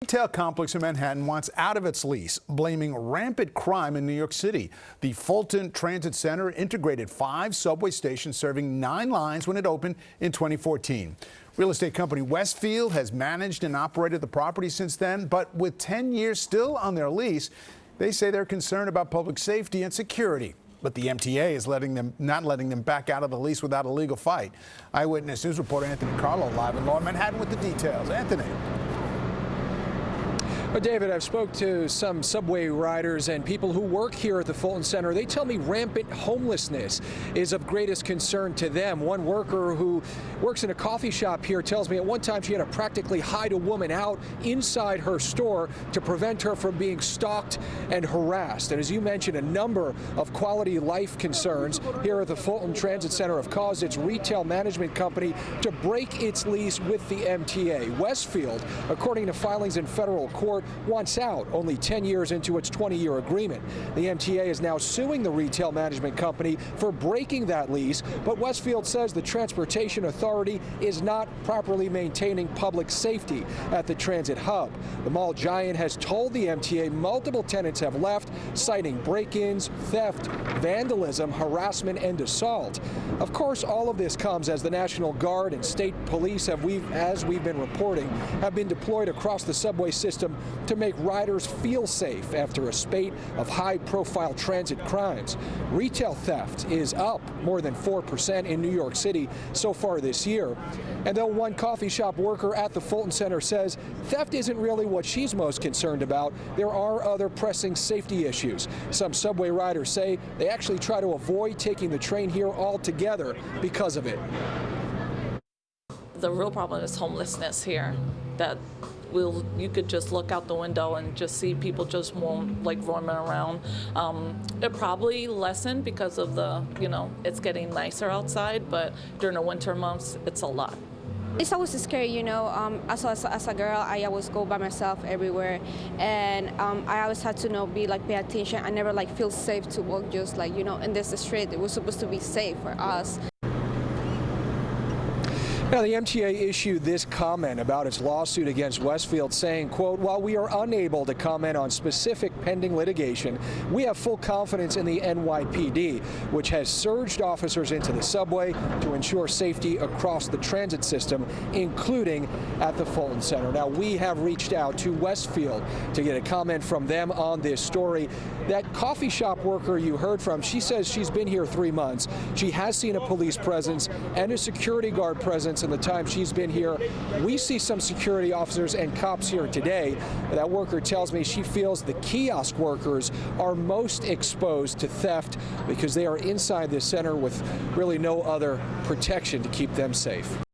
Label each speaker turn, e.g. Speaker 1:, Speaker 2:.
Speaker 1: Retail complex in Manhattan wants out of its lease, blaming rampant crime in New York City. The Fulton Transit Center integrated 5 subway stations serving 9 lines when it opened in 2014. Real estate company Westfield has managed and operated the property since then, but with 10 years still on their lease, they say they're concerned about public safety and security. But the MTA is not letting them back out of the lease without a legal fight. Eyewitness News reporter Anthony Carlo live in Lower Manhattan with the details. Anthony.
Speaker 2: Well, David, I've spoke to some subway riders and people who work here at the Fulton Center. They tell me rampant homelessness is of greatest concern to them. One worker who works in a coffee shop here tells me at one time she had to practically hide a woman out inside her store to prevent her from being stalked and harassed. And as you mentioned, a number of quality life concerns here at the Fulton Transit Center have caused its retail management company to break its lease with the MTA. Westfield, according to filings in federal court, wants out only 10 years into its 20-year agreement. The MTA is now suing the retail management company for breaking that lease, but Westfield says the Transportation Authority is not properly maintaining public safety at the transit hub. The mall giant has told the MTA multiple tenants have left, citing break-ins, theft, vandalism, harassment, and assault. Of course, all of this comes as the National Guard and state police, as we've been reporting, have been deployed across the subway system to make riders feel safe after a spate of high-profile transit crimes. Retail theft is up more than 4% in New York City so far this year. And though one coffee shop worker at the Fulton Center says theft isn't really what she's most concerned about, there are other pressing safety issues. Some subway riders say they actually try to avoid taking the train here altogether because of it.
Speaker 3: The real problem is homelessness here. You could just look out the window and just see people just roaming around. It probably lessened because of it's getting nicer outside, but during the winter months, it's a lot.
Speaker 4: It's always scary, as a girl, I always go by myself everywhere, and I always had to pay attention. I never feel safe to walk just in this street. It was supposed to be safe for us.
Speaker 2: Now, the MTA issued this comment about its lawsuit against Westfield, saying, quote, "While we are unable to comment on specific pending litigation, we have full confidence in the NYPD, which has surged officers into the subway to ensure safety across the transit system, including at the Fulton Center." Now, we have reached out to Westfield to get a comment from them on this story. That coffee shop worker you heard from, she says she's been here 3 months. She has seen a police presence and a security guard presence in the time she's been here. We see some security officers and cops here today. That worker tells me she feels the kiosk workers are most exposed to theft because they are inside this center with really no other protection to keep them safe.